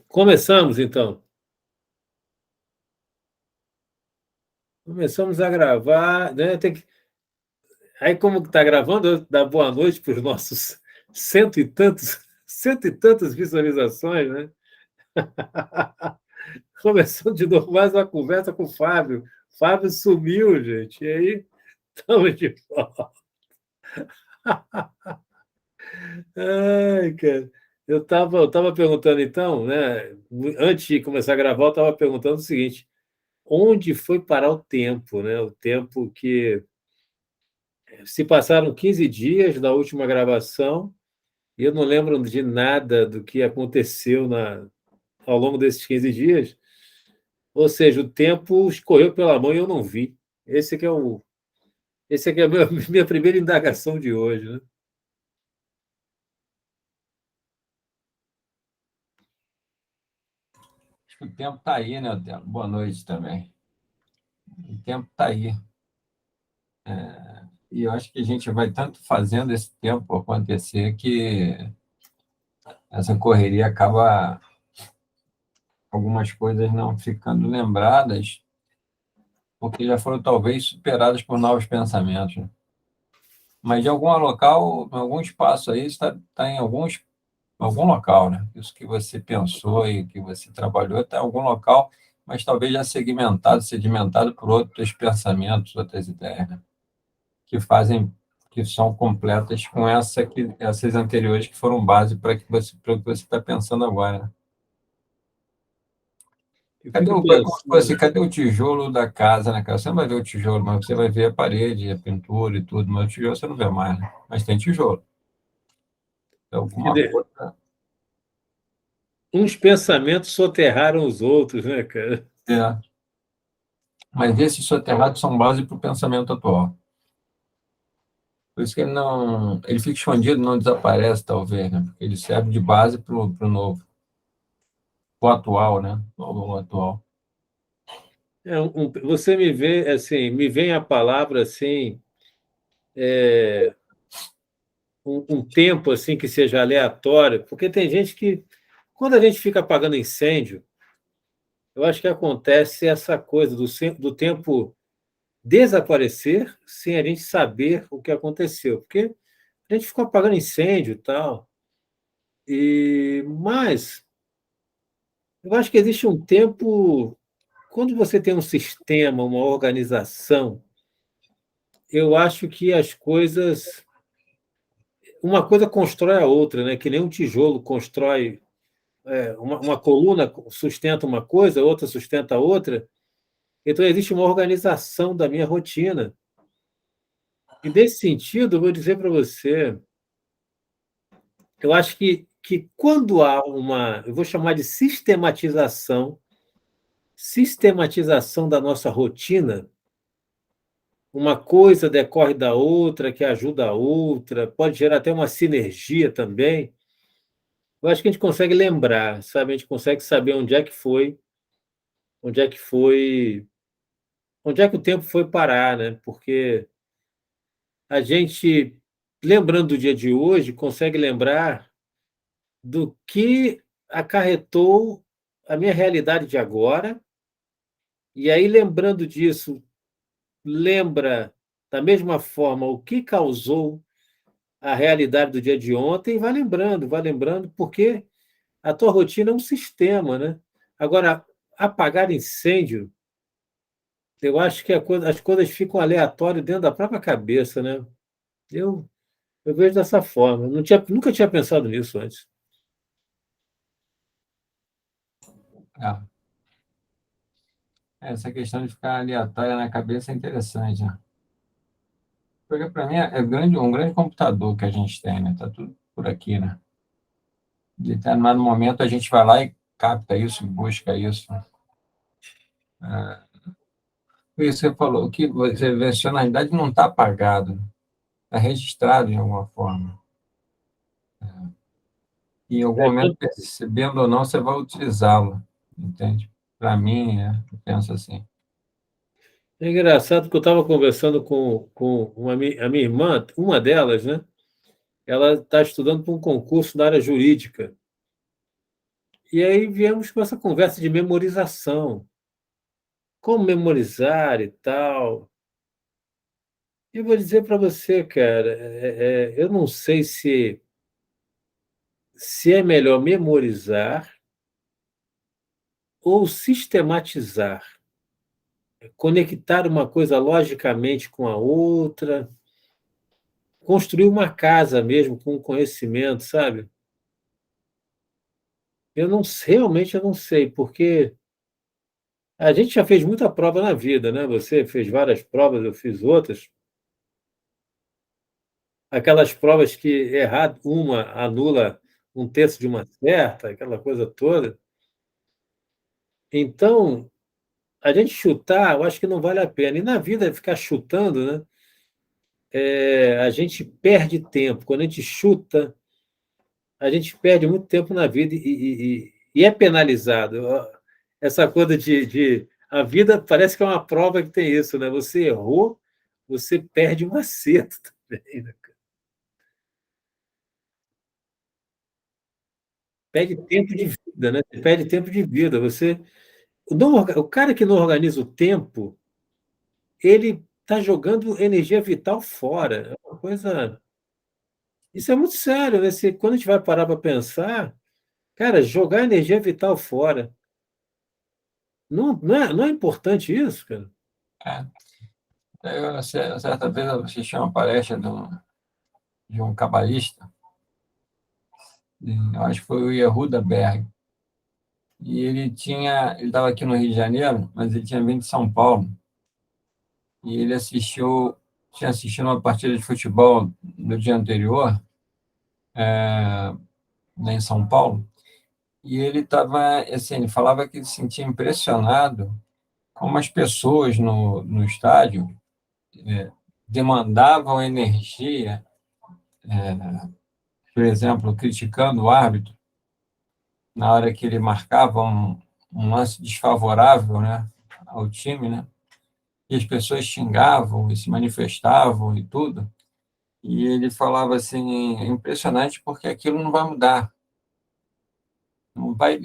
Começamos, então. Começamos a gravar, né? Aí, como está gravando, eu dar boa noite para os nossos cento e tantas visualizações, né? Começando de novo mais uma conversa com o Fábio. Fábio sumiu, gente. E aí, estamos de volta. Ai, cara. Eu tava perguntando, então, né? Antes de começar a gravar, eu estava perguntando o seguinte: onde foi parar o tempo, né? O tempo que se passaram 15 dias da última gravação e eu não lembro de nada do que aconteceu ao longo desses 15 dias. Ou seja, o tempo escorreu pela mão e eu não vi. Esse aqui é a minha primeira indagação de hoje, né? Acho que o tempo está aí, né, Otelo? Boa noite também. O tempo está aí. E eu acho que a gente vai tanto fazendo esse tempo acontecer que essa correria acaba algumas coisas não ficando lembradas, porque já foram talvez superadas por novos pensamentos, né? Mas de algum local, em algum espaço aí, está em algum local, né? Isso que você pensou e que você trabalhou está em algum local, mas talvez já segmentado, sedimentado por outros pensamentos, outras ideias, né? Que fazem, que são completas com essas anteriores que foram base para o que você está pensando agora, né? Eu fico É como se fosse, pensando. cadê o tijolo da casa, né, cara? Você não vai ver o tijolo, mas você vai ver a parede, a pintura e tudo, mas o tijolo você não vê mais, né? Mas tem tijolo. É Quer alguma dizer, coisa. uns pensamentos soterraram os outros, né, cara? É. Mas esses soterrados são base para o pensamento atual. Por isso que ele fica escondido, não desaparece, talvez, né? Porque ele serve de base para o novo, o atual, né? O atual. Você me vê assim, me vem a palavra assim, um tempo assim que seja aleatório, porque tem gente que, quando a gente fica apagando incêndio, eu acho que acontece essa coisa do tempo desaparecer sem a gente saber o que aconteceu, porque a gente ficou apagando incêndio e tal, mas eu acho que existe um tempo, quando você tem um sistema, uma organização, eu acho que as coisas, uma coisa constrói a outra, né? Que nem um tijolo constrói, uma coluna sustenta uma coisa, outra sustenta a outra. Então, existe uma organização da minha rotina. E, nesse sentido, eu vou dizer para você, eu acho que quando há eu vou chamar de sistematização da nossa rotina, uma coisa decorre da outra, que ajuda a outra, pode gerar até uma sinergia também. Eu acho que a gente consegue lembrar, sabe? A gente consegue saber onde é que foi, onde é que o tempo foi parar, né? Porque a gente, lembrando do dia de hoje, consegue lembrar do que acarretou a minha realidade de agora, e aí, lembrando disso, lembra da mesma forma o que causou a realidade do dia de ontem, e vai lembrando, porque a tua rotina é um sistema, né? Agora, apagar incêndio, eu acho que as coisas ficam aleatórias dentro da própria cabeça, né? Eu, eu vejo dessa forma. Nunca tinha pensado nisso antes. É. Essa questão de ficar aleatória na cabeça é interessante, né? Porque para mim um grande computador que a gente tem, né? Tá tudo por aqui, né? De determinado momento a gente vai lá e capta isso, busca isso. Por isso você falou que você vê, a racionalidade não está apagado, está registrado de alguma forma. E em algum É, momento, percebendo ou não, você vai utilizá-lo, entende? Para mim, eu penso assim. é engraçado que eu estava conversando com a minha irmã, uma delas, né? Ela está estudando para um concurso na área jurídica. E aí viemos com essa conversa de memorização. Como memorizar e tal. E eu vou dizer para você, cara, eu não sei se é melhor memorizar ou sistematizar, conectar uma coisa logicamente com a outra, construir uma casa mesmo com conhecimento, sabe? Realmente eu não sei, porque a gente já fez muita prova na vida, né? Você fez várias provas, eu fiz outras. Aquelas provas que errar uma anula um terço de uma certa, aquela coisa toda. Então, a gente chutar, eu acho que não vale a pena. E na vida, ficar chutando, né? A gente perde tempo. Quando a gente chuta, a gente perde muito tempo na vida e é penalizado. Essa coisa a vida parece que é uma prova que tem isso, né? Você errou, você perde um acerto também, né? Perde tempo de vida, né? Você perde tempo de vida. O cara que não organiza o tempo, ele está jogando energia vital fora. É uma coisa. Isso é muito sério, né? Quando a gente vai parar para pensar, cara, jogar energia vital fora. Não é importante isso, cara? É. Certa vez eu assisti uma palestra de um cabalista, eu acho que foi o Yehuda Berg, e ele estava aqui no Rio de Janeiro, mas ele tinha vindo de São Paulo, e tinha assistido uma partida de futebol no dia anterior, lá em São Paulo, e ele estava, assim, ele falava que se sentia impressionado como as pessoas no estádio demandavam energia, por exemplo, criticando o árbitro na hora que ele marcava um lance desfavorável, né, ao time, né? E as pessoas xingavam e se manifestavam e tudo. E ele falava assim, é impressionante porque aquilo não vai mudar, não vai,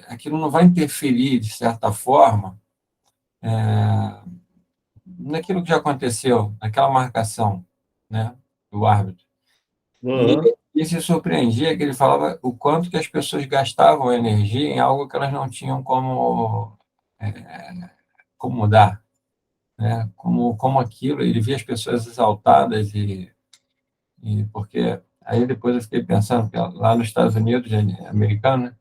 aquilo não vai interferir de certa forma naquilo que já aconteceu, naquela marcação, né, do árbitro. E Aham. ele se surpreendia que ele falava o quanto que as pessoas gastavam energia em algo que elas não tinham como mudar, né? Como aquilo, ele via as pessoas exaltadas e porque aí depois eu fiquei pensando que lá nos Estados Unidos, americano, né?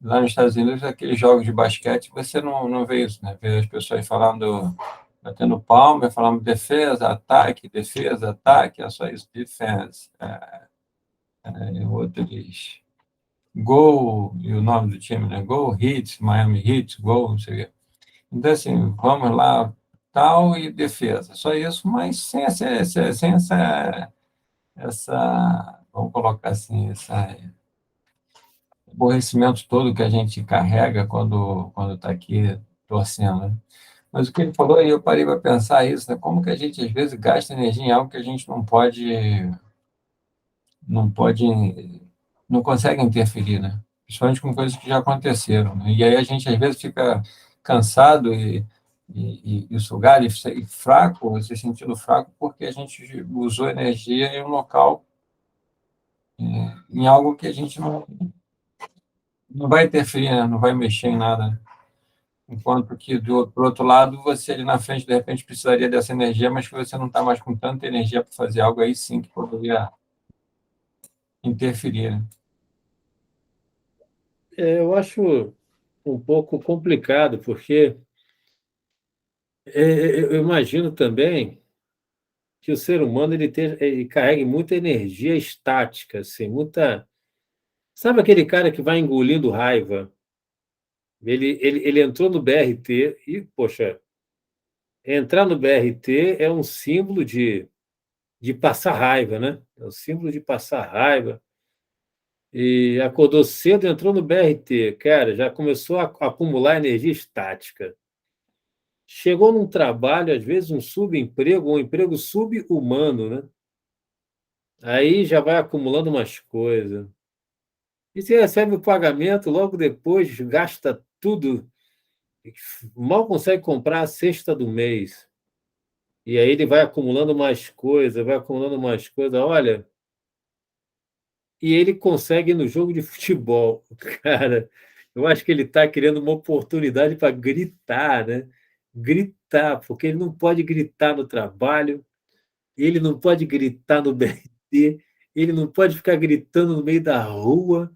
Lá nos Estados Unidos, aqueles jogos de basquete, você não vê isso, né? Vê as pessoas falando, batendo palma, falando defesa, ataque, é só isso, defense. O outro diz Go, e o nome do time, né? Go Hits, Miami Heat, Go, não sei o quê. Então, assim, vamos lá, tal e defesa. Só isso, mas sem vamos colocar assim, esse aborrecimento todo que a gente carrega quando está aqui torcendo, né? Mas o que ele falou, e eu parei para pensar isso, né? Como que a gente, às vezes, gasta energia em algo que a gente não pode, não consegue interferir, né? Principalmente com coisas que já aconteceram, né? E aí a gente às vezes fica cansado e sugado e fraco, se sentindo fraco porque a gente usou energia em um local, em algo que a gente não vai interferir, né? Não vai mexer em nada, né? Enquanto que, por outro lado, você ali na frente, de repente, precisaria dessa energia, mas que você não está mais com tanta energia para fazer algo aí sim que poderia interferir, né? Eu acho um pouco complicado, porque eu imagino também que o ser humano ele carregue muita energia estática, assim, muita. Sabe aquele cara que vai engolindo raiva? Ele entrou no BRT e, poxa, entrar no BRT é um símbolo de passar raiva, né? É um símbolo de passar raiva. E acordou cedo, entrou no BRT, cara, já começou a acumular energia estática. Chegou num trabalho, às vezes um subemprego, um emprego sub-humano, né? Aí já vai acumulando umas coisas. E você recebe o pagamento, logo depois gasta tudo, mal consegue comprar a cesta do mês. E aí ele vai acumulando mais coisas, vai acumulando mais coisas. Olha, e ele consegue ir no jogo de futebol. Cara, eu acho que ele está querendo uma oportunidade para gritar, né? Gritar, porque ele não pode gritar no trabalho, ele não pode gritar no BRT, ele não pode ficar gritando no meio da rua.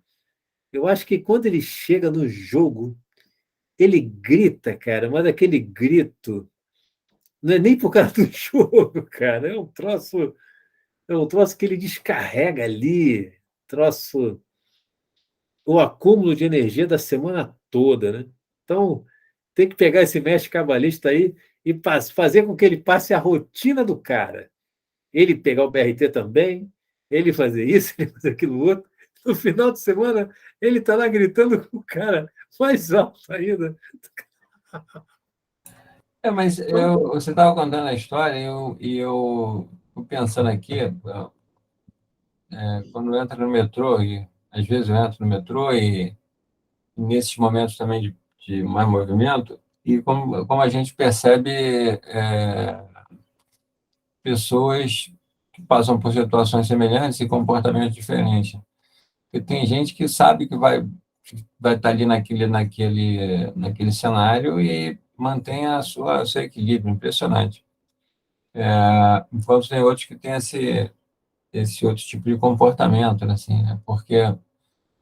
Eu acho que quando ele chega no jogo, ele grita, cara, mas aquele grito não é nem por causa do jogo, cara. É um troço que ele descarrega ali, troço, o acúmulo de energia da semana toda, né? Então, tem que pegar esse mestre cabalista aí e fazer com que ele passe a rotina do cara. Ele pegar o BRT também, ele fazer isso, ele fazer aquilo outro. No final de semana, ele está lá gritando com o cara mais alto ainda. Mas Então, você estava contando a história e eu tô pensando aqui, quando entra no metrô, e às vezes eu entro no metrô e nesses momentos também de mais movimento, e como a gente percebe pessoas que passam por situações semelhantes e comportamentos diferentes. Porque tem gente que sabe que vai estar ali naquele cenário e mantém seu equilíbrio, impressionante. Enquanto tem outros que têm esse outro tipo de comportamento, né, assim, né? Porque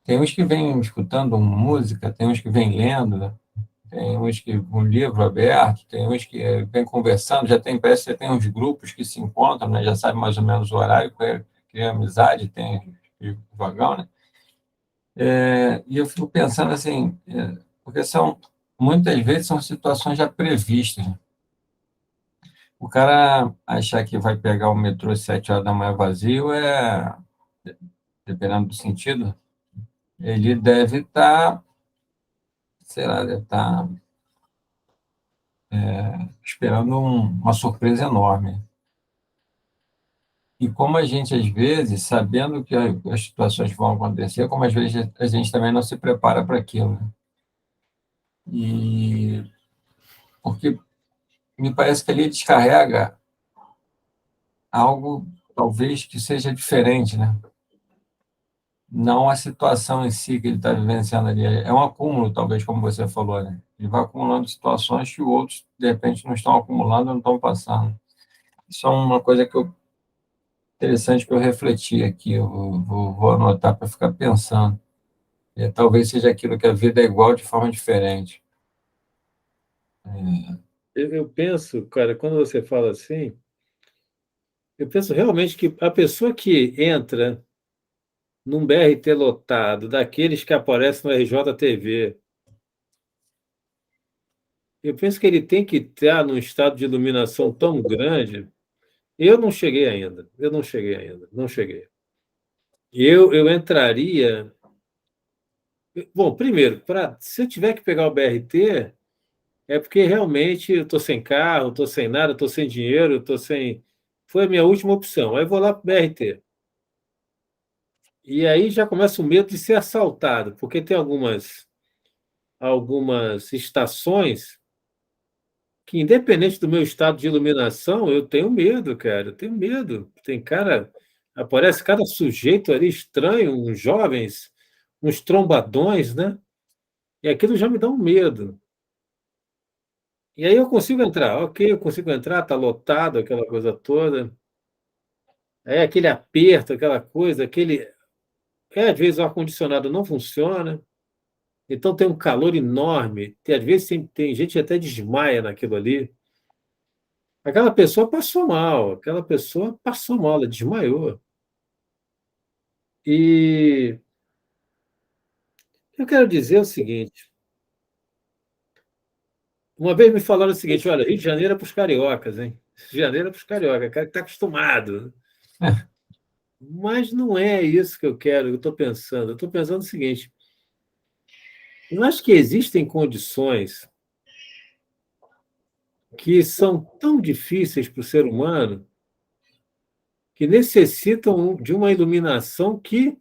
tem uns que vêm escutando música, tem uns que vêm lendo, né? Tem uns que um livro aberto, tem uns que vêm conversando, parece que já tem uns grupos que se encontram, né? Já sabe mais ou menos o horário, cria amizade, tem vagão, né? E eu fico pensando assim, porque muitas vezes são situações já previstas, né? O cara achar que vai pegar o metrô às 7 horas da manhã vazio dependendo do sentido, ele deve estar, sei lá, deve estar esperando uma surpresa enorme. E como a gente, às vezes, sabendo que as situações vão acontecer, como às vezes a gente também não se prepara para aquilo, né? E porque me parece que ali descarrega algo, talvez, que seja diferente, né? Não a situação em si que ele está vivenciando ali. É um acúmulo, talvez, como você falou, né? Ele vai acumulando situações que outros, de repente, não estão acumulando, não estão passando. Isso é uma coisa interessante que eu refleti aqui. Eu vou anotar para ficar pensando. Talvez seja aquilo que a vida é igual de forma diferente. eu penso, cara, quando você fala assim, eu penso realmente que a pessoa que entra num BRT lotado, daqueles que aparecem no RJTV, eu penso que ele tem que estar num estado de iluminação tão grande. Eu não cheguei ainda, eu não cheguei ainda, não cheguei. Eu entraria. Bom, primeiro, se eu tiver que pegar o BRT, é porque realmente eu estou sem carro, estou sem nada, estou sem dinheiro, estou sem. Foi a minha última opção. Aí eu vou lá para o BRT. E aí já começa o medo de ser assaltado, porque tem algumas estações que, independente do meu estado de iluminação, eu tenho medo, cara. Eu tenho medo. Tem cara, aparece cada sujeito ali estranho, uns jovens, uns trombadões, né? E aquilo já me dá um medo. E aí eu consigo entrar, ok, eu consigo entrar, tá lotado, aquela coisa toda. É aquele aperto, aquela coisa, às vezes o ar-condicionado não funciona, então tem um calor enorme. Às vezes tem gente que até desmaia naquilo ali. Aquela pessoa passou mal, ela desmaiou. E eu quero dizer o seguinte: uma vez me falaram o seguinte, olha, Rio de Janeiro é para os cariocas, hein? Rio de Janeiro é para os cariocas, cara que está acostumado. Mas não é isso que eu quero, eu estou pensando. Eu estou pensando o seguinte: eu acho que existem condições que são tão difíceis para o ser humano que necessitam de uma iluminação que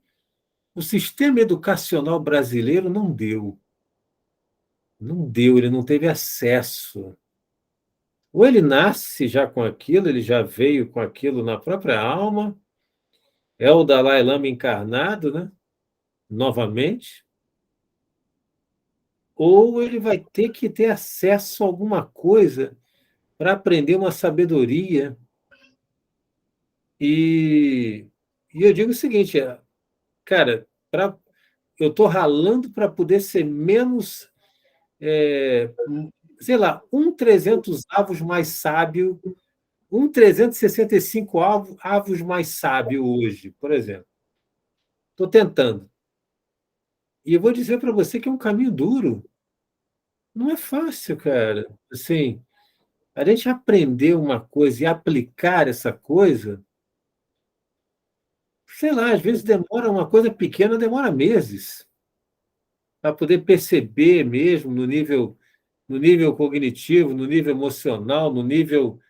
o sistema educacional brasileiro não deu. Não deu, ele não teve acesso. Ou ele nasce já com aquilo, ele já veio com aquilo na própria alma, é o Dalai Lama encarnado, né? Novamente, ou ele vai ter que ter acesso a alguma coisa para aprender uma sabedoria. E, e eu digo o seguinte, cara, eu estou ralando para poder ser menos, é, sei lá, 1/300 avos mais sábio, 1/365 avos mais sábio hoje, por exemplo. Estou tentando. E eu vou dizer para você que é um caminho duro. Não é fácil, cara. Assim, a gente aprender uma coisa e aplicar essa coisa, sei lá, às vezes demora uma coisa pequena, demora meses para poder perceber mesmo no nível cognitivo, no nível emocional, no nível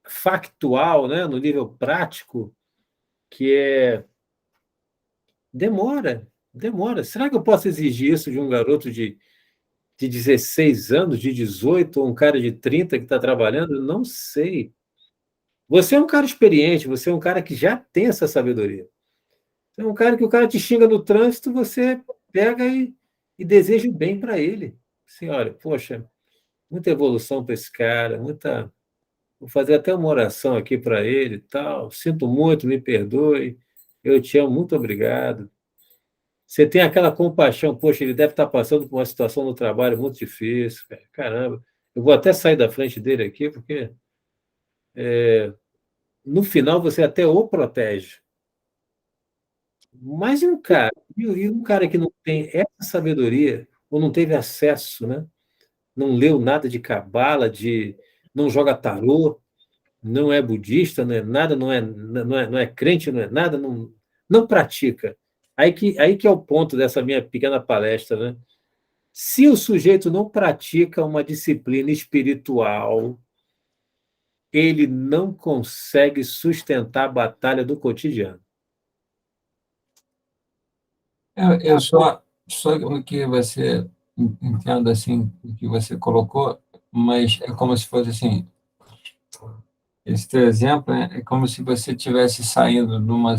factual, né? No nível prático, que demora, demora. Será que eu posso exigir isso de um garoto de 16 anos, de 18, ou um cara de 30 que está trabalhando? Não sei. Você é um cara experiente, você é um cara que já tem essa sabedoria. Você é um cara que o cara te xinga no trânsito, você pega e deseja o bem para ele. Assim, olha, poxa, muita evolução para esse cara, muita. Vou fazer até uma oração aqui para ele e tal. Sinto muito, me perdoe. Eu te amo, muito obrigado. Você tem aquela compaixão, poxa, ele deve estar passando por uma situação no trabalho muito difícil, cara. Caramba. Eu vou até sair da frente dele aqui, porque no final você até o protege. Mas e um cara que não tem essa sabedoria, ou não teve acesso, né? Não leu nada de cabala, não joga tarô, não é budista, não é nada, não é crente, não é nada, não pratica. Aí que é o ponto dessa minha pequena palestra, né? Se o sujeito não pratica uma disciplina espiritual, ele não consegue sustentar a batalha do cotidiano. Eu só o que você entendo assim, o que você colocou, mas é como se fosse assim, esse teu exemplo é como se você estivesse saindo de uma,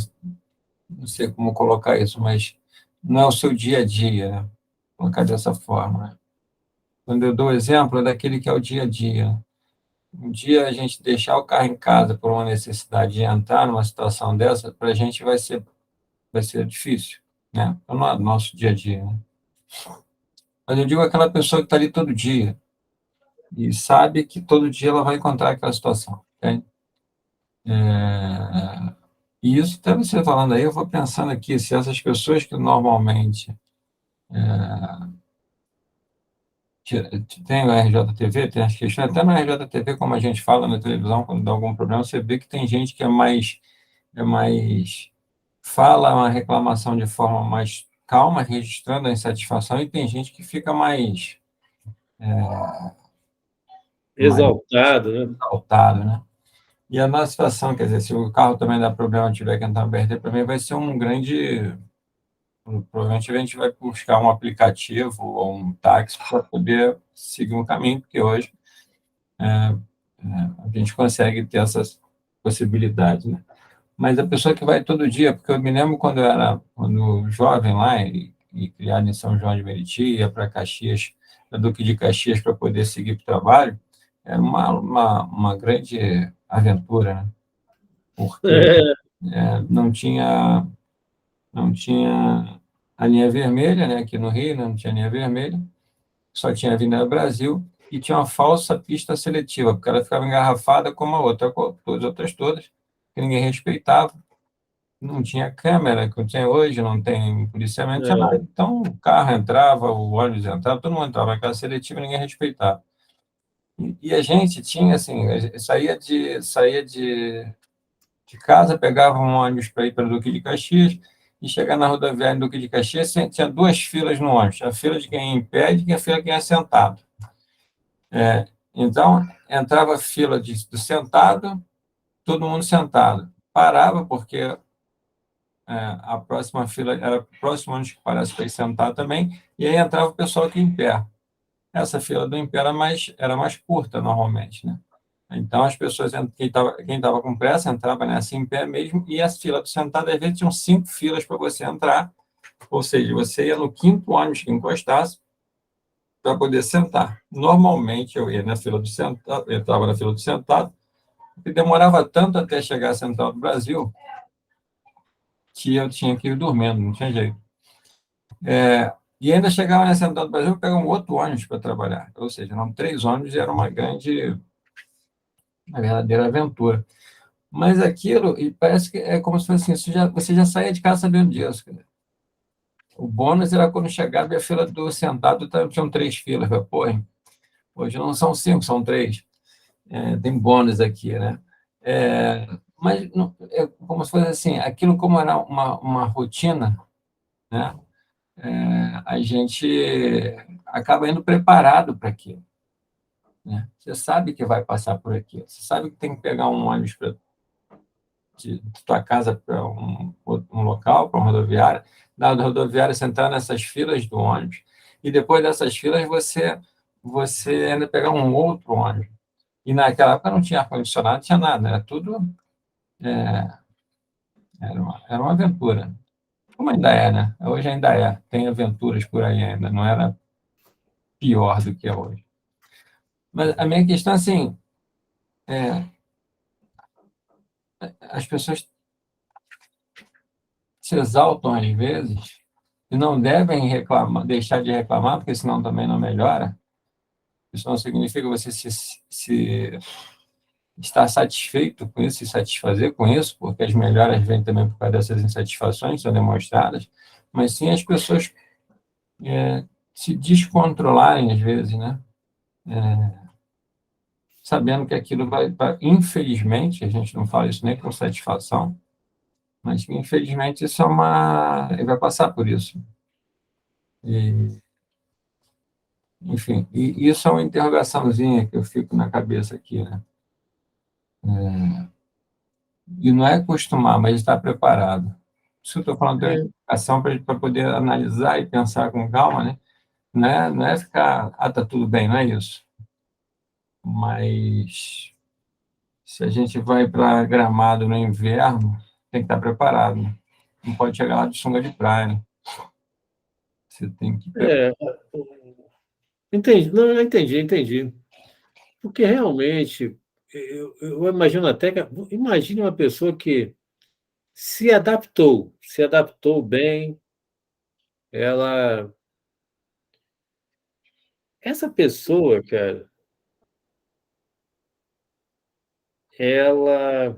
não sei como colocar isso, mas não é o seu dia a dia, né? Colocar dessa forma, né? Quando eu dou o exemplo, é daquele que é o dia a dia. Um dia a gente deixar o carro em casa por uma necessidade de entrar numa situação dessa, para a gente vai ser difícil, né? Não é nosso dia a dia, né? Mas eu digo aquela pessoa que está ali todo dia e sabe que todo dia ela vai encontrar aquela situação, entende? E isso, até você falando aí, eu vou pensando aqui, se essas pessoas que normalmente tem o RJTV, tem as questões, até no RJTV, como a gente fala na televisão, quando dá algum problema, você vê que tem gente que é mais fala uma reclamação de forma mais calma, registrando a insatisfação, e tem gente que fica mais Exaltado, né? exaltado, né? E a nossa situação, quer dizer, se o carro também dá problema, tiver que entrar no BRT, para mim vai ser um grande. Provavelmente a gente vai buscar um aplicativo ou um táxi para poder seguir um caminho, porque hoje a gente consegue ter essas possibilidades, né? Mas a pessoa que vai todo dia, porque eu me lembro quando jovem lá e criado em São João de Meriti, ia para Caxias, para Duque de Caxias, para poder seguir para o trabalho, era uma grande aventura, né? Porque não tinha a linha vermelha, né? Aqui no Rio não tinha linha vermelha, só tinha a Avenida Brasil e tinha uma falsa pista seletiva, porque ela ficava engarrafada como a outra, todas as outras todas, que ninguém respeitava. Não tinha câmera, que tem hoje, não tem policiamento, não tinha nada. É, Então, o carro entrava, o ônibus entrava, todo mundo entrava. Aquela seletiva, ninguém respeitava. E a gente tinha, assim, saía de casa, pegava um ônibus para ir para Duque de Caxias, e chegar na rodoviária em Duque de Caxias, tinha duas filas no ônibus. A fila de quem ia em pé e a fila de quem ia sentado. Então, entrava a fila do sentado, todo mundo sentado. Parava, porque a próxima fila era o próximo ônibus que parasse para ir sentar também, e aí entrava o pessoal aqui em pé. Essa fila do em pé era mais curta, normalmente, né? Então, as pessoas, quem tava com pressa, entrava nessa em pé mesmo, e a fila do sentado, às vezes, tinham 5 filas para você entrar, ou seja, você ia no quinto ônibus que encostasse para poder sentar. Normalmente, eu ia na fila do sentado, eu estava na fila do sentado, e demorava tanto até chegar à Central do Brasil, que eu tinha que ir dormindo, não tinha jeito. E ainda chegava na Central do Brasil, pegar um outro ônibus para trabalhar. Ou seja, eram 3 ônibus e era uma verdadeira aventura. Mas aquilo, e parece que é como se fosse assim, você já saía de casa sabendo disso, cara. O bônus era quando chegava e a fila do sentado tinham 3 filas. Pô, hoje não são 5, são 3. Tem bônus aqui, né? Mas é como se fosse assim, aquilo como era uma rotina, né? A gente acaba indo preparado para aquilo, né? Você sabe que vai passar por aqui, você sabe que tem que pegar um ônibus de tua casa para um local, para uma rodoviária, da rodoviária você entrar nessas filas do ônibus, e depois dessas filas você ainda pegar um outro ônibus. E naquela época não tinha ar-condicionado, não tinha nada, era tudo, era uma aventura. Como ainda é, né? Hoje ainda é, tem aventuras por aí ainda, não era pior do que é hoje. Mas a minha questão, assim, é, as pessoas se exaltam às vezes e não devem reclamar, deixar de reclamar, porque senão também não melhora. Isso não significa você se estar satisfeito com isso, se satisfazer com isso, porque as melhoras vêm também por causa dessas insatisfações que são demonstradas, mas sim as pessoas se descontrolarem às vezes, né? Sabendo que aquilo infelizmente, a gente não fala isso nem com satisfação, mas que infelizmente isso ele vai passar por isso. E, enfim, e isso é uma interrogaçãozinha que eu fico na cabeça aqui, né? E não é acostumar, mas estar preparado. Isso eu estou falando de É, educação para poder analisar e pensar com calma, né? Não é ficar, tá tudo bem, não é isso. Mas se a gente vai para Gramado no inverno, tem que estar preparado, né? Não pode chegar lá de sunga de praia, né? Você tem que preparar. é, entendi, não, eu entendi. Porque realmente, eu imagino até que. Imagine uma pessoa que se adaptou bem, ela. Essa pessoa, cara, ela.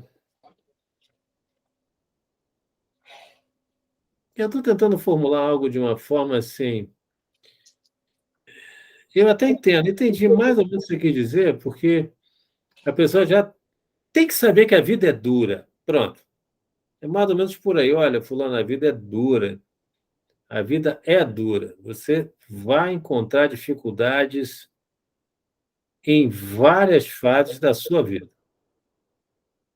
Eu estou tentando formular algo de uma forma assim. Eu até entendi mais ou menos o que você quis dizer, porque a pessoa já tem que saber que a vida é dura. Pronto. É mais ou menos por aí. Olha, fulano, a vida é dura. A vida é dura. Você vai encontrar dificuldades em várias fases da sua vida.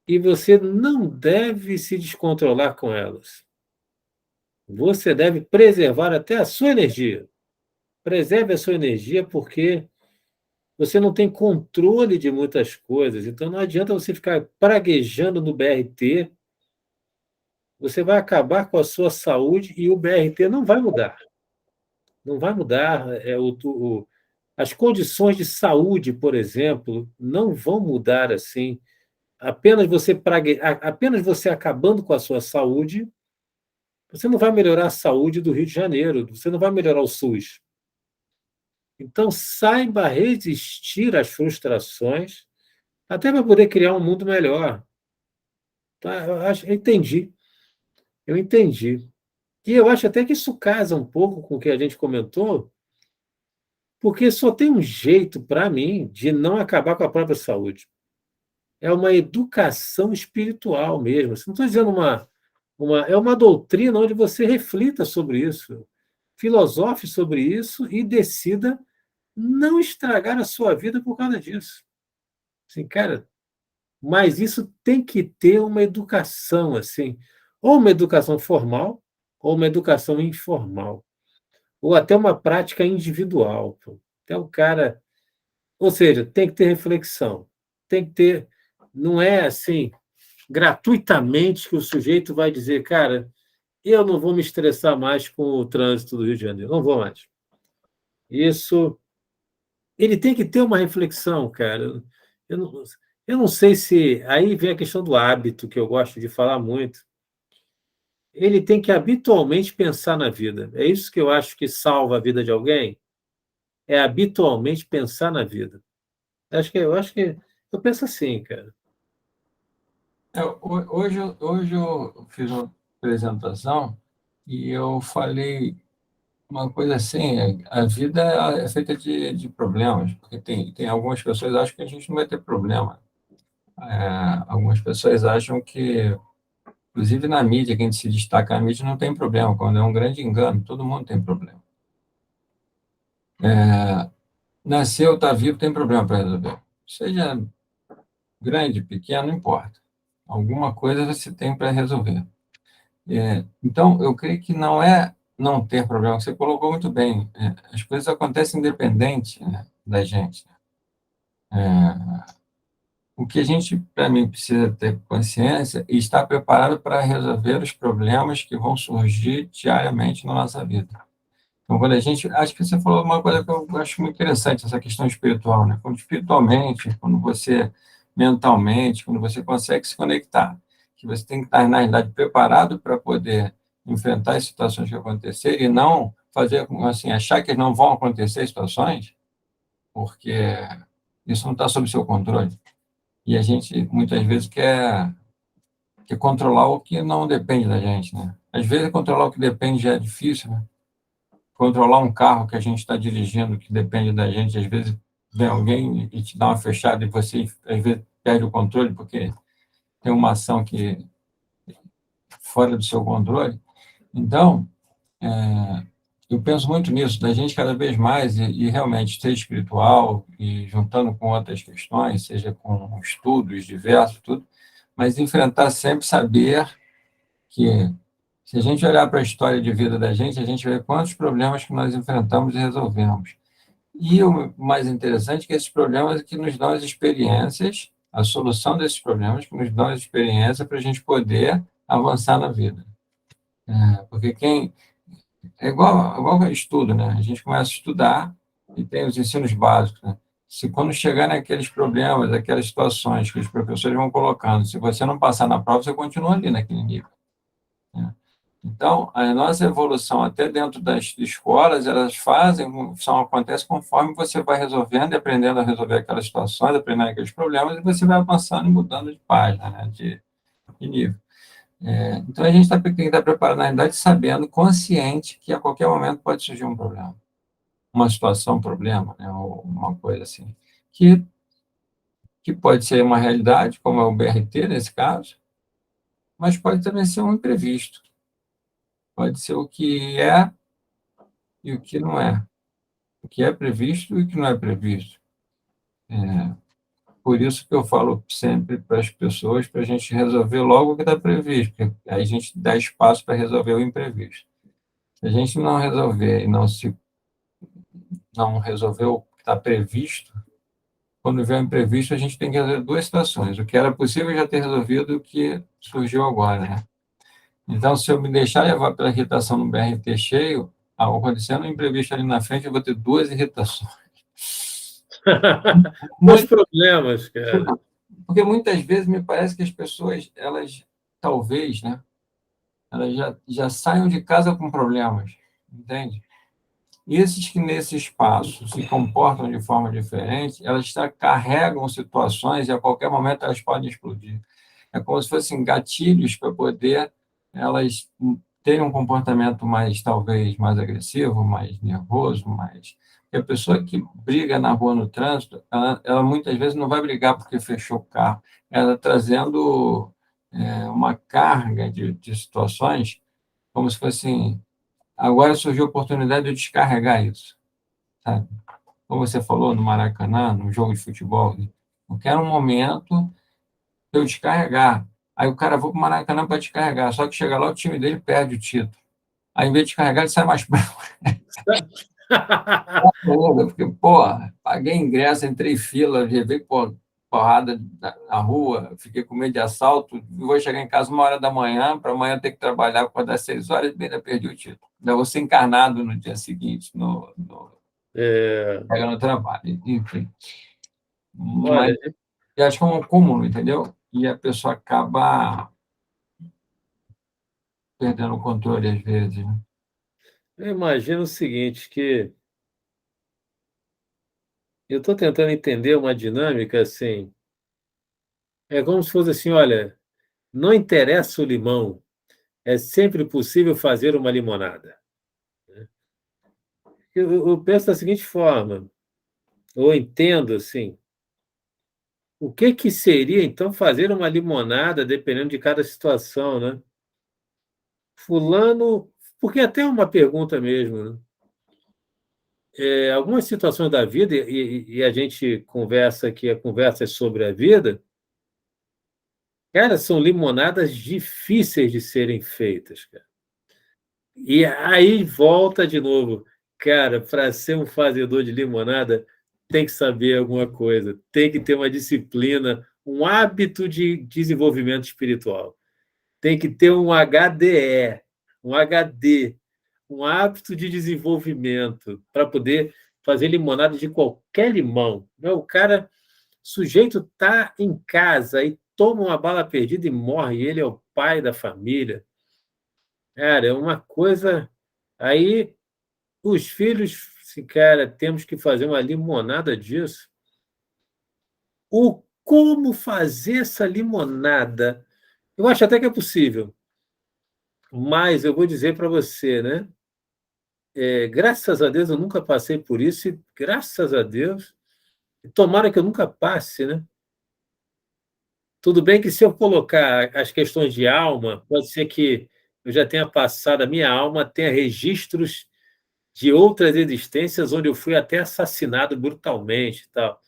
E você não deve se descontrolar com elas. Você deve preservar até a sua energia. Preserve a sua energia porque você não tem controle de muitas coisas. Então não adianta você ficar praguejando no BRT, você vai acabar com a sua saúde e o BRT não vai mudar. Não vai mudar. As condições de saúde, por exemplo, não vão mudar assim. Apenas você acabando com a sua saúde, você não vai melhorar a saúde do Rio de Janeiro, você não vai melhorar o SUS. Então, saiba resistir às frustrações, até para poder criar um mundo melhor. Tá? Eu entendi. E eu acho até que isso casa um pouco com o que a gente comentou, porque só tem um jeito, para mim, de não acabar com a própria saúde. É uma educação espiritual mesmo. Não estou dizendo é uma doutrina onde você reflita sobre isso, filosofe sobre isso e decida não estragar a sua vida por causa disso. Assim, cara, mas isso tem que ter uma educação, assim. ou uma educação formal, ou uma educação informal, ou até uma prática individual, pô. Até o cara, ou seja, tem que ter reflexão, tem que ter, não é assim, gratuitamente que o sujeito vai dizer, cara, eu não vou me estressar mais com o trânsito do Rio de Janeiro, não vou mais. Isso, ele tem que ter uma reflexão, cara. Eu não, eu não sei se. Aí vem a questão do hábito, que eu gosto de falar muito. Ele tem que habitualmente pensar na vida. É isso que eu acho que salva a vida de alguém, é habitualmente pensar na vida. Eu penso assim, cara. Hoje eu fiz uma apresentação e eu falei uma coisa assim, a vida é feita de problemas, porque tem algumas pessoas que acham que a gente não vai ter problema. Algumas pessoas acham que, inclusive na mídia, que a gente se destaca na mídia, não tem problema, quando é um grande engano, todo mundo tem problema. Nasceu, está vivo, tem problema para resolver. Seja grande, pequeno, não importa. Alguma coisa você tem para resolver. Então, eu creio que não é não ter problema, você colocou muito bem. As coisas acontecem independente, né, da gente. O que a gente, para mim, precisa ter consciência e estar preparado para resolver os problemas que vão surgir diariamente na nossa vida. Então, quando a gente, acho que você falou uma coisa que eu acho muito interessante, essa questão espiritual, né? Quando espiritualmente, quando você mentalmente, quando você consegue se conectar, que você tem que estar, na realidade, preparado para poder enfrentar as situações que acontecerem e não fazer, assim, achar que não vão acontecer situações, porque isso não está sob seu controle. E a gente, muitas vezes, quer controlar o que não depende da gente, né? Às vezes, controlar o que depende já é difícil, né? Controlar um carro que a gente está dirigindo, que depende da gente, às vezes vem alguém e te dá uma fechada e você, às vezes, perde o controle porque tem uma ação que fora do seu controle. Então, eu penso muito nisso, da gente cada vez mais e realmente ser espiritual e juntando com outras questões, seja com estudos diversos, tudo, mas enfrentar sempre saber que se a gente olhar para a história de vida da gente, a gente vê quantos problemas que nós enfrentamos e resolvemos. E o mais interessante é que esses problemas que nos dão as experiências, a solução desses problemas que nos dão as experiências para a gente poder avançar na vida. Porque quem igual estudo, né? A gente começa a estudar e tem os ensinos básicos, né? Se quando chegar naqueles problemas, aquelas situações que os professores vão colocando, se você não passar na prova, você continua ali naquele nível, né? Então, a nossa evolução até dentro das escolas, elas acontece conforme você vai resolvendo e aprendendo a resolver aquelas situações, aprendendo aqueles problemas, e você vai avançando e mudando de página, né, de nível. Então, a gente tem que estar preparado, na realidade, sabendo, consciente, que a qualquer momento pode surgir um problema, uma situação, um problema, né, ou uma coisa assim, que, que pode ser uma realidade, como é o BRT, nesse caso, mas pode também ser um imprevisto, pode ser o que é e o que não é. O que é previsto e o que não é previsto. Por isso que eu falo sempre para as pessoas, para a gente resolver logo o que está previsto, porque aí a gente dá espaço para resolver o imprevisto. Se a gente não resolver e não resolver o que está previsto, quando vier o imprevisto, a gente tem que resolver duas situações. O que era possível já ter resolvido e o que surgiu agora, né? Então, se eu me deixar levar pela irritação no BRT cheio, acontecendo um imprevisto ali na frente, eu vou ter duas irritações. Os problemas, cara. Porque muitas vezes me parece que as pessoas, elas, talvez, né, elas já saiam de casa com problemas, entende? E esses que nesse espaço se comportam de forma diferente, elas carregam situações e a qualquer momento elas podem explodir. É como se fossem gatilhos para poder elas terem um comportamento mais, talvez, mais agressivo, mais nervoso, mais... Porque a pessoa que briga na rua, no trânsito, ela muitas vezes não vai brigar porque fechou o carro, ela trazendo uma carga de situações como se fosse agora surgiu a oportunidade de eu descarregar isso, sabe? Como você falou, no Maracanã, no jogo de futebol, eu quero um momento de eu descarregar. Aí o cara vai para o Maracanã para descarregar, só que chega lá o time dele perde o título. Aí, em vez de descarregar, ele sai mais ainda, porque, porra, paguei ingresso, entrei em fila, levei porrada na rua, fiquei com medo de assalto, vou chegar em casa 1 hora da manhã, para amanhã ter que trabalhar para dar 6 horas, e ainda perdi o título. Ainda vou ser encarnado no dia seguinte, É, no trabalho, enfim. olha, Mas eu acho que é um acúmulo, entendeu? E a pessoa acaba perdendo o controle às vezes, né? eu imagino o seguinte, que eu estou tentando entender uma dinâmica assim, é como se fosse assim, olha, não interessa o limão, é sempre possível fazer uma limonada. Eu penso da seguinte forma, ou entendo assim, o que que seria então fazer uma limonada dependendo de cada situação, né? Fulano, porque até uma pergunta mesmo, né? Algumas situações da vida, e a gente conversa aqui, a conversa é sobre a vida, cara, são limonadas difíceis de serem feitas, cara. E aí volta de novo, cara, para ser um fazedor de limonada, tem que saber alguma coisa, tem que ter uma disciplina, um hábito de desenvolvimento espiritual, tem que ter um HDE, um HD, um hábito de desenvolvimento para poder fazer limonada de qualquer limão. O cara, sujeito está em casa e toma uma bala perdida e morre, ele é o pai da família. Cara, é uma coisa. Aí os filhos, assim, cara, temos que fazer uma limonada disso. O como fazer essa limonada? Eu acho até que é possível, mas eu vou dizer para você, né? Graças a Deus eu nunca passei por isso, e graças a Deus, e tomara que eu nunca passe, né? Tudo bem que se eu colocar as questões de alma, pode ser que eu já tenha passado, a minha alma tenha registros de outras existências onde eu fui até assassinado brutalmente e tal.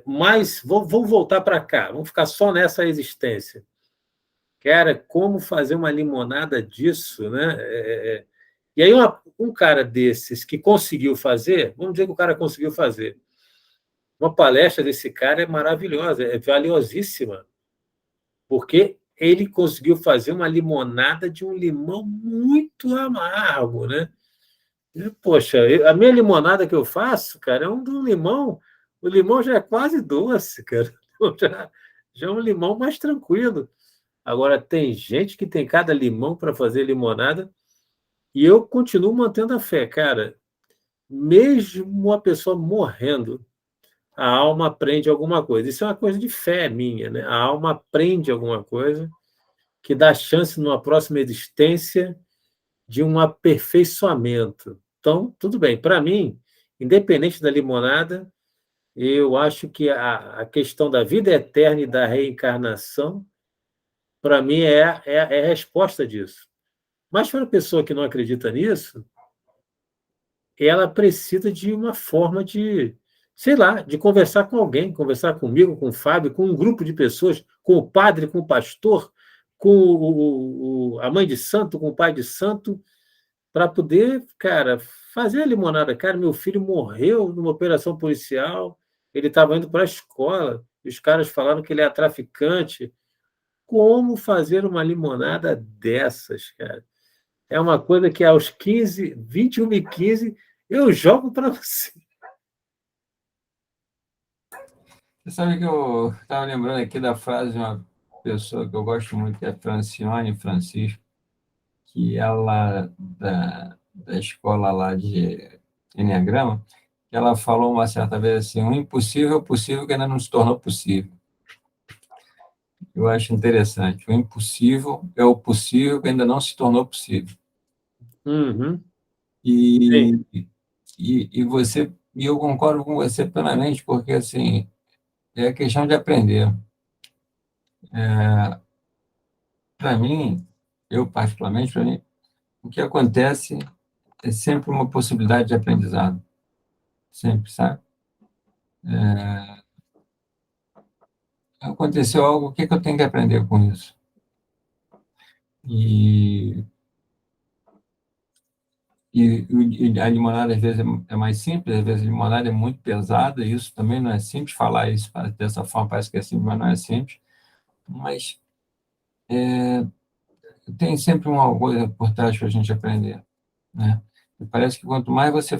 Mas vou voltar para cá, vamos ficar só nessa existência. Cara, como fazer uma limonada disso, né? E aí, um cara desses que conseguiu fazer, vamos dizer que o cara conseguiu fazer. Uma palestra desse cara é maravilhosa, é valiosíssima, porque ele conseguiu fazer uma limonada de um limão muito amargo, né? Poxa, a minha limonada que eu faço, cara, é um de um limão. O limão já é quase doce, cara. Já é um limão mais tranquilo. Agora, tem gente que tem cada limão para fazer limonada e eu continuo mantendo a fé, cara. Mesmo a pessoa morrendo, a alma aprende alguma coisa. Isso é uma coisa de fé minha, né? A alma aprende alguma coisa que dá chance numa próxima existência de um aperfeiçoamento. Então, tudo bem. Para mim, independente da limonada, eu acho que a questão da vida eterna e da reencarnação, para mim, é a resposta disso. Mas para a pessoa que não acredita nisso, ela precisa de uma forma de, sei lá, de conversar com alguém, conversar comigo, com o Fábio, com um grupo de pessoas, com o padre, com o pastor, com a mãe de santo, com o pai de santo, para poder, cara, fazer a limonada. Cara, meu filho morreu numa operação policial, ele estava indo para a escola, e os caras falaram que ele é traficante. Como fazer uma limonada dessas, cara? É uma coisa que aos 15, 21h15, eu jogo para você. Você sabe que eu estava lembrando aqui da frase de uma pessoa que eu gosto muito, que é Francione Francisco, que ela, da escola lá de Enneagrama, que ela falou uma certa vez assim, o impossível é possível que ainda não se tornou possível. Eu acho interessante. O impossível é o possível que ainda não se tornou possível. Uhum, sim. E, e eu concordo com você plenamente, porque assim, é questão de aprender. Para mim, eu particularmente, para mim, o que acontece é sempre uma possibilidade de aprendizado. Sempre, sabe? aconteceu algo, o que que eu tenho que aprender com isso? E, e a limonada, às vezes, é mais simples, às vezes a limonada é muito pesada, e isso também não é simples, falar isso dessa forma parece que é simples, mas não é simples. Mas tem sempre uma coisa por trás para a gente aprender, né? E parece que quanto mais você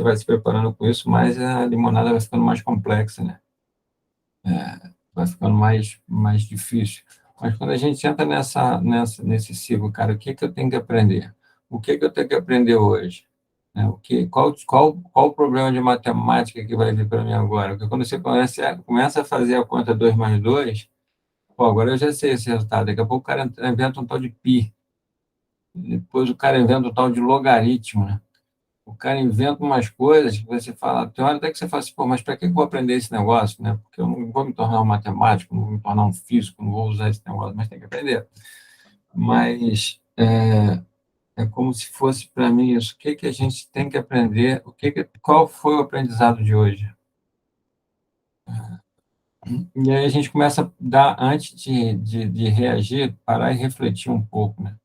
vai se preparando com isso, mais a limonada vai ficando mais complexa, né? Vai ficando mais difícil. Mas quando a gente entra nesse ciclo, cara, o que que eu tenho que aprender? O que que eu tenho que aprender hoje? Né? Qual o problema de matemática que vai vir para mim agora? Porque quando você começa a fazer a conta 2 mais 2, pô, agora eu já sei esse resultado. Daqui a pouco o cara inventa um tal de pi. Depois o cara inventa um tal de logaritmo, né? O cara inventa umas coisas que você fala, tem hora até que você fala assim, pô, mas para que eu vou aprender esse negócio, né? Porque eu não vou me tornar um matemático, não vou me tornar um físico, não vou usar esse negócio, mas tem que aprender. Mas é como se fosse para mim isso. O que que a gente tem que aprender? Qual foi o aprendizado de hoje? E aí a gente começa a dar, antes de reagir, parar e refletir um pouco, né?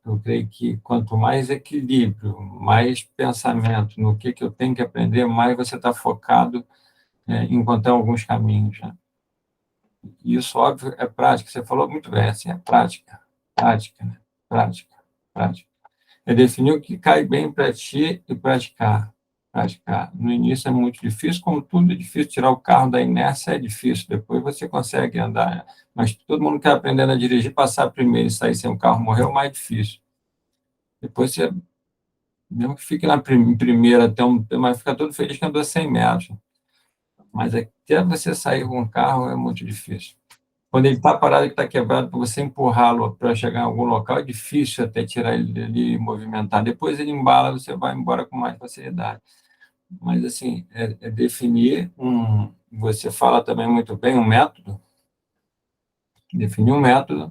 Eu creio que quanto mais equilíbrio, mais pensamento no que eu tenho que aprender, mais você está focado em encontrar alguns caminhos, né? E isso, óbvio, é prática. Você falou muito bem, assim, é prática, prática, né? Prática, prática. É definir o que cai bem para ti e praticar. Praticar. No início é muito difícil, como tudo é difícil, tirar o carro da inércia é difícil, depois você consegue andar, né? Mas todo mundo quer aprender a dirigir, passar primeiro e sair sem o carro morrer é o mais difícil. Depois você, mesmo que fique em primeira, mas fica todo feliz que andou 100 metros. Mas até você sair com o carro é muito difícil. Quando ele está parado, ele está quebrado, para você empurrá-lo para chegar em algum local, é difícil até tirar ele dali e movimentar. Depois ele embala, você vai embora com mais facilidade. Mas, assim, é definir um. Você fala também muito bem um método, definir um método,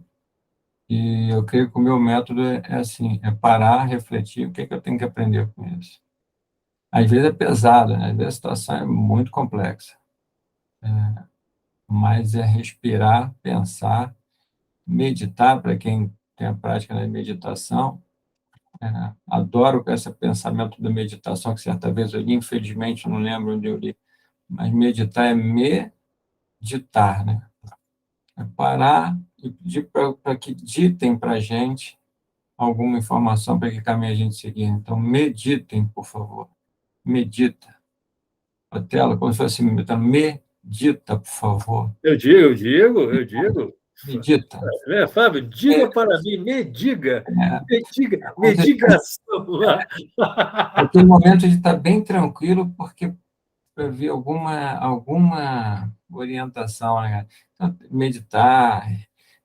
e eu creio que o meu método é assim: é parar, refletir, o que é que eu tenho que aprender com isso. Às vezes é pesado, né? Às vezes a situação é muito complexa, mas é respirar, pensar, meditar, para quem tem a prática da meditação. Adoro esse pensamento da meditação, que certa vez eu li, infelizmente não lembro onde eu li, mas meditar é meditar, né? É parar e pedir para que ditem para a gente alguma informação para que caminho a gente seguir. Então, meditem, por favor. Medita. A tela, como se fosse meditando. Medita, por favor. Eu digo. Medita. Né, Fábio, diga para mim, me Quando diga lá. aquele momento de estar bem tranquilo, porque para ver alguma orientação, né? Então, meditar,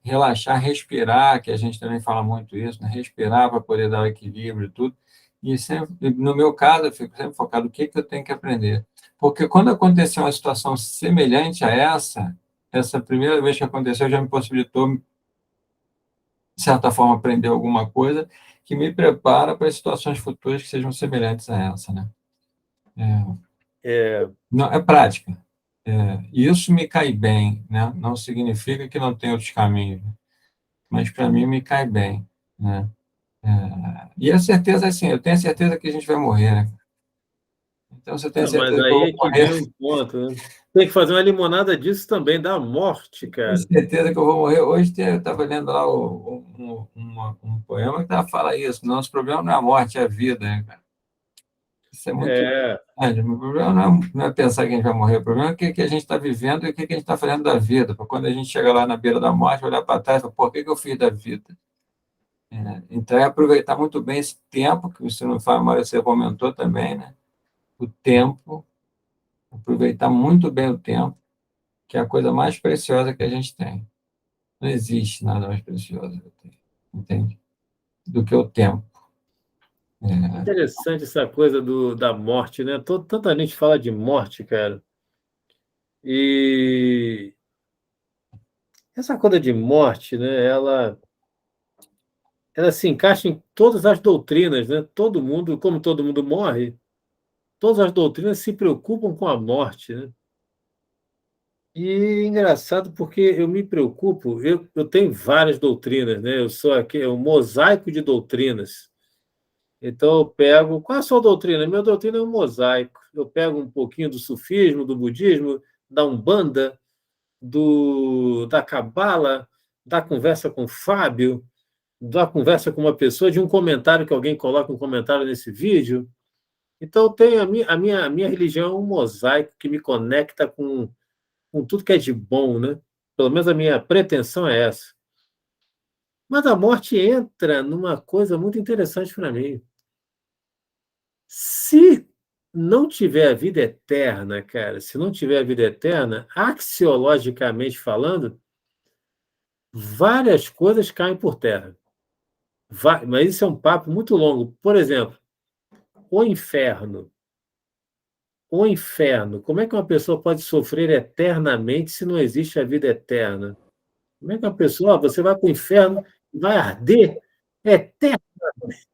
relaxar, respirar, que a gente também fala muito isso, né? Respirar para poder dar o equilíbrio e tudo. E sempre, no meu caso, eu fico sempre focado no que eu tenho que aprender. Porque quando aconteceu uma situação semelhante a essa primeira vez que aconteceu já me possibilitou, de certa forma, aprender alguma coisa que me prepara para situações futuras que sejam semelhantes a essa, né? É, Não, é prática. E isso me cai bem, né? Não significa que não tem outros caminhos, mas para mim me cai bem, né? E a certeza, assim, eu tenho a certeza que a gente vai morrer, né? Então, se eu tenho mas certeza que eu aí vou é que morrer, vem um ponto, né? Tem que fazer uma limonada disso também, da morte, tenho cara. certeza que eu vou morrer. Hoje eu estava lendo lá um poema que fala isso. Nosso problema não é a morte, é a vida, né, cara? Isso é muito É, grande. O problema não é pensar que a gente vai morrer, o problema é o que a gente está vivendo e o que a gente está fazendo da vida. Para quando a gente chegar lá na beira da morte, olhar para trás e falar, por que eu fiz da vida? Então, é aproveitar muito bem esse tempo, que você não faz memória, você comentou também, né? O tempo, aproveitar muito bem o tempo, que é a coisa mais preciosa que a gente tem. Não existe nada mais precioso, entende? Do que o tempo. interessante essa coisa da morte, né? Tanta gente fala de morte, cara. E essa coisa de morte, né? Ela se encaixa em todas as doutrinas, né? Todo mundo, como todo mundo morre, todas as doutrinas se preocupam com a morte, né? E engraçado porque eu me preocupo, eu tenho várias doutrinas, né? Eu sou aqui, é um mosaico de doutrinas. Então, eu pego. Qual é a sua doutrina? Minha doutrina é um mosaico. Eu pego um pouquinho do sufismo, do budismo, da Umbanda, da Cabala, da conversa com o Fábio, da conversa com uma pessoa, de um comentário que alguém coloca um comentário nesse vídeo. Então, eu tenho a minha religião é um mosaico que me conecta com tudo que é de bom, né? Pelo menos a minha pretensão é essa. Mas a morte entra numa coisa muito interessante para mim. Se não tiver a vida eterna, cara, se não tiver a vida eterna, axiologicamente falando, várias coisas caem por terra. Mas isso é um papo muito longo. Por exemplo, o inferno. O inferno. Como é que uma pessoa pode sofrer eternamente se não existe a vida eterna? Como é que uma pessoa, você vai para o inferno e vai arder eternamente?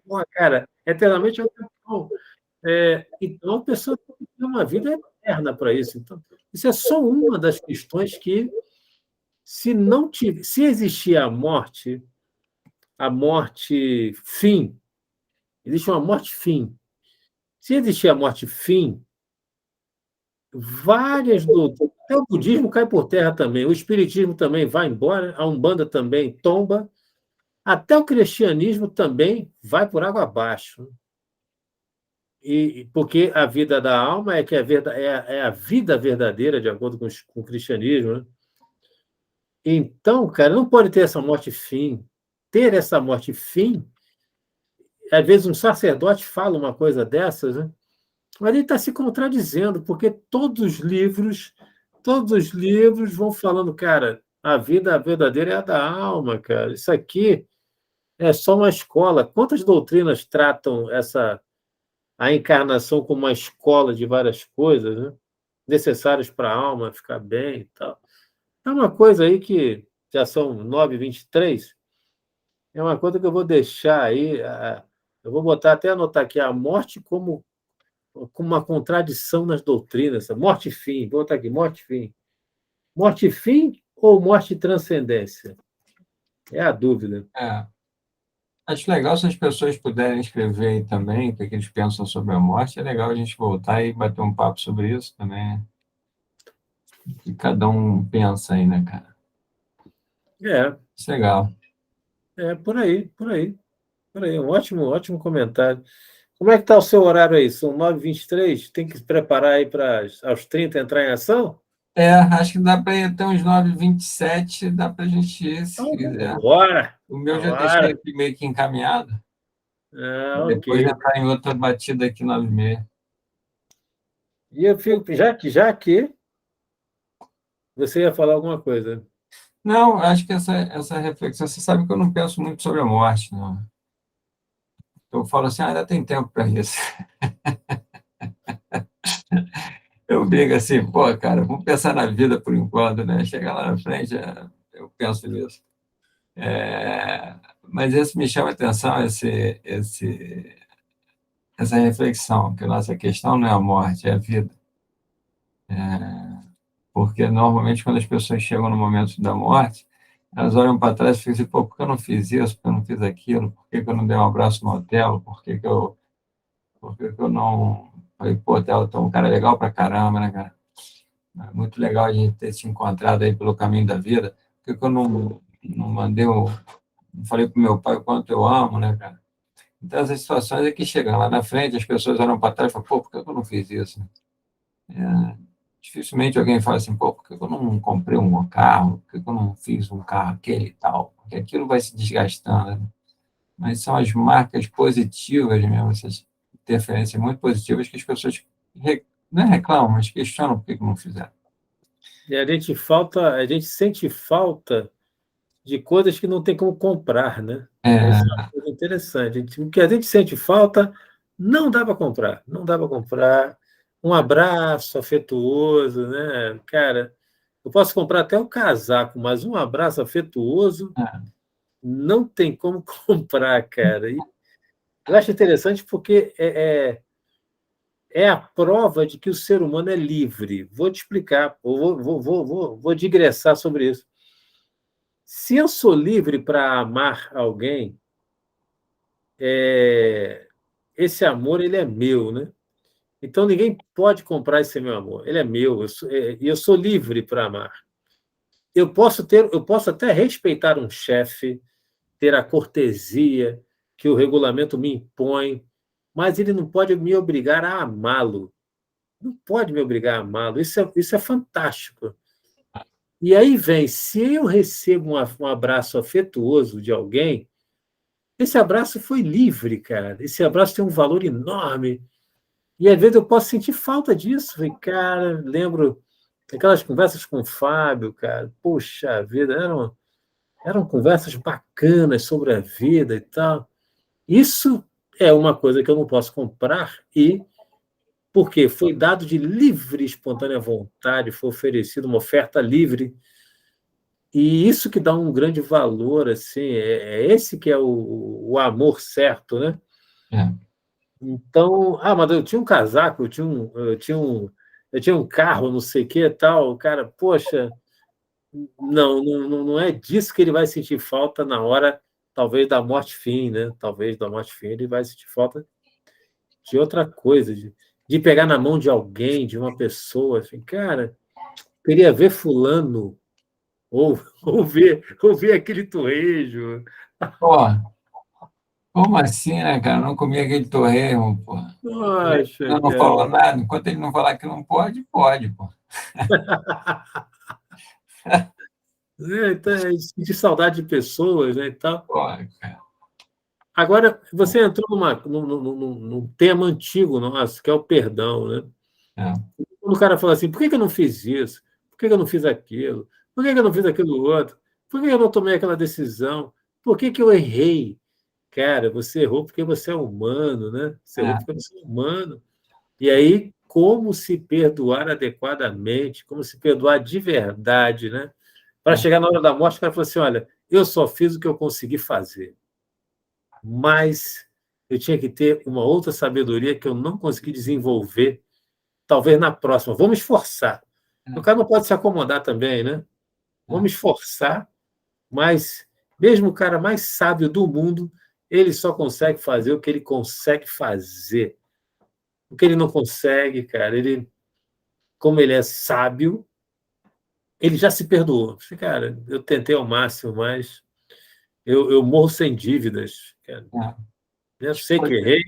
Porra, cara, eternamente é um tempão. Então, a pessoa tem que ter uma vida eterna para isso. Então, isso é só uma das questões que, se existir a morte fim, existe uma morte fim. Se existir a morte fim, até o budismo cai por terra também, o espiritismo também vai embora, a Umbanda também tomba, até o cristianismo também vai por água abaixo. Porque a vida da alma é que é a vida verdadeira, de acordo com o cristianismo, né? Então, cara, não pode ter essa morte fim. Ter essa morte fim, às vezes um sacerdote fala uma coisa dessas, né? Mas ele está se contradizendo, porque todos os livros vão falando, cara, a vida verdadeira é a da alma, cara. Isso aqui é só uma escola. Quantas doutrinas tratam a encarnação como uma escola de várias coisas, né? Necessárias para a alma ficar bem e tal. É uma coisa aí que já são 9h23, é uma coisa que eu vou deixar aí. Eu vou botar, até anotar aqui, a morte como uma contradição nas doutrinas. Morte e fim, vou botar aqui, morte e fim. Morte e fim ou morte e transcendência? É a dúvida. É, acho legal se as pessoas puderem escrever aí também o que eles pensam sobre a morte. É legal a gente voltar e bater um papo sobre isso também. O que cada um pensa aí, né, cara? É, Isso é legal. por aí, por aí, por aí. Um ótimo, ótimo comentário. Como é que está o seu horário aí? São 9h23? Tem que se preparar aí para aos 30 entrar em ação? Acho que dá para ir até uns 9h27, dá para a gente ir, se Então, quiser. bora! O meu já deixei Bora! aqui meio que encaminhado. Ok. Depois já está em outra batida aqui, 9h30. E eu fico, já que você ia falar alguma coisa. Não, acho que essa reflexão, você sabe que eu não penso muito sobre a morte, não. Eu falo assim, ainda tem tempo para isso. Eu brigo assim, pô, cara, vamos pensar na vida por enquanto, né? Chegar lá na frente, eu penso nisso. Mas isso me chama a atenção, essa reflexão, que a nossa questão não é a morte, é a vida. Porque normalmente quando as pessoas chegam no momento da morte, elas olham para trás e ficam assim, pô, por que eu não fiz isso? Por que eu não fiz aquilo? Por que eu não dei um abraço no hotel? Por que eu não... Falei, pô, Otelo, tu é um cara legal pra caramba, né, cara? É muito legal a gente ter se encontrado aí pelo caminho da vida. Por que eu não mandei não falei pro meu pai o quanto eu amo, né, cara? Então, essas situações é que chegam lá na frente, as pessoas olham para trás e falam, pô, por que eu não fiz isso? Dificilmente alguém fala assim, pô, por que eu não comprei um carro? Por que eu não fiz um carro aquele e tal? Porque aquilo vai se desgastando, né? Mas são as marcas positivas mesmo, essas interferências muito positivas que as pessoas não é reclamam, mas questionam por que não fizeram. E a gente sente falta de coisas que não tem como comprar, né? Essa é É, uma coisa interessante. O que a gente sente falta não dá para comprar, não dá para comprar. Um abraço afetuoso, né? Cara, eu posso comprar até um casaco, mas um abraço afetuoso é, não tem como comprar, cara. E eu acho interessante porque é a prova de que o ser humano é livre. Vou te explicar, vou digressar sobre isso. Se eu sou livre para amar alguém, esse amor ele é meu, né? Então ninguém pode comprar esse meu amor. Ele é meu. Eu sou livre para amar. Eu posso até respeitar um chefe, ter a cortesia que o regulamento me impõe, mas ele não pode me obrigar a amá-lo. Não pode me obrigar a amá-lo. Isso é fantástico. E aí vem, se eu recebo um abraço afetuoso de alguém, esse abraço foi livre, cara. Esse abraço tem um valor enorme. E às vezes eu posso sentir falta disso. Falei, cara, lembro aquelas conversas com o Fábio, cara. Poxa vida, eram conversas bacanas sobre a vida e tal. Isso é uma coisa que eu não posso comprar e porque foi dado de livre e espontânea vontade, foi oferecido uma oferta livre. E isso que dá um grande valor, assim, é esse que é o amor certo, né? É. Então, mas eu tinha um casaco, eu tinha um carro, não sei o que tal, cara, poxa, não é disso que ele vai sentir falta na hora, talvez da morte fim, né? Talvez da morte fim ele vai sentir falta de outra coisa, de pegar na mão de alguém, de uma pessoa, assim, cara, queria ver fulano, ou ver aquele torresmo. Pô, como assim, né, cara? Eu não comi aquele torresmo, pô. Poxa, Não falou cara. nada. Enquanto ele não falar que não pode, pode, pô. Então, de saudade de pessoas, né, e tal. Pô, cara. Agora, você entrou num tema antigo nosso, que é o perdão, né? É, Quando o cara fala assim, por que eu não fiz isso? Por que eu não fiz aquilo? Por que eu não fiz aquilo outro? Por que eu não tomei aquela decisão? Por que eu errei? Cara, você errou porque você é humano, né? Você errou é, porque você é humano. E aí, como se perdoar adequadamente, como se perdoar de verdade, né? Para é, chegar na hora da morte, o cara falou assim: olha, eu só fiz o que eu consegui fazer, mas eu tinha que ter uma outra sabedoria que eu não consegui desenvolver, talvez na próxima. Vamos esforçar. O cara não pode se acomodar também, né? é, Vamos esforçar, mas mesmo o cara mais sábio do mundo, ele só consegue fazer o que ele consegue fazer. O que ele não consegue, cara, como ele é sábio, ele já se perdoou. Cara, eu tentei ao máximo, mas eu morro sem dívidas. Cara. é. Eu sei que Pode, errei.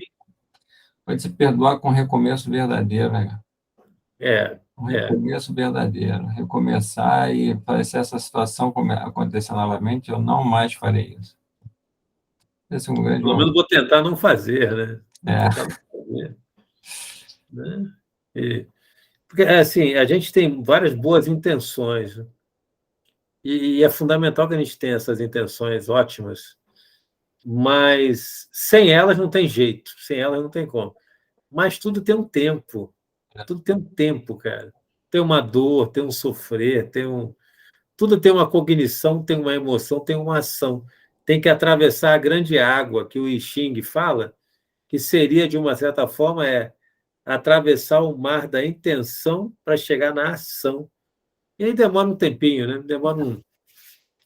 pode se perdoar com recomeço verdadeiro, né, cara? É, Um é. recomeço verdadeiro. Recomeçar e se essa situação acontecer novamente, eu não mais farei isso. Esse é um grande Pelo menos momento. vou tentar não fazer, né? Vou É, tentar não fazer, né? Porque, assim, a gente tem várias boas intenções, né? E é fundamental que a gente tenha essas intenções ótimas, mas sem elas não tem jeito, sem elas não tem como. Mas tudo tem um tempo, tudo tem um tempo, cara. Tem uma dor, tem um sofrer, tudo tem uma cognição, tem uma emoção, tem uma ação. Tem que atravessar a grande água que o I Ching fala, que seria, de uma certa forma, atravessar o mar da intenção para chegar na ação. E aí demora um tempinho, né?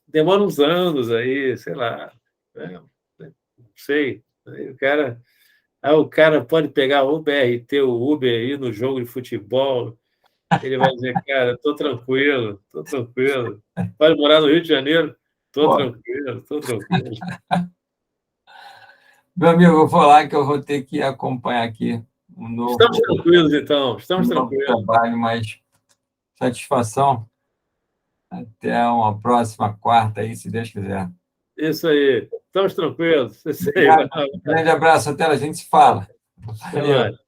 Demora uns anos aí, sei lá. Né? Não sei. Aí o cara pode pegar o BRT, o Uber aí no jogo de futebol. Ele vai dizer, cara, estou tranquilo, estou tranquilo. Pode morar no Rio de Janeiro? Estou pô, tranquilo, estou tranquilo. meu amigo, eu vou falar que eu vou ter que acompanhar aqui Estamos tranquilos, então, um estamos novo tranquilos. trabalho, mas satisfação. Até uma próxima quarta aí, se Deus quiser. Isso aí, estamos tranquilos. Isso aí, vai Obrigado. lá. Grande abraço, até lá, a gente se fala. Até Valeu. mais.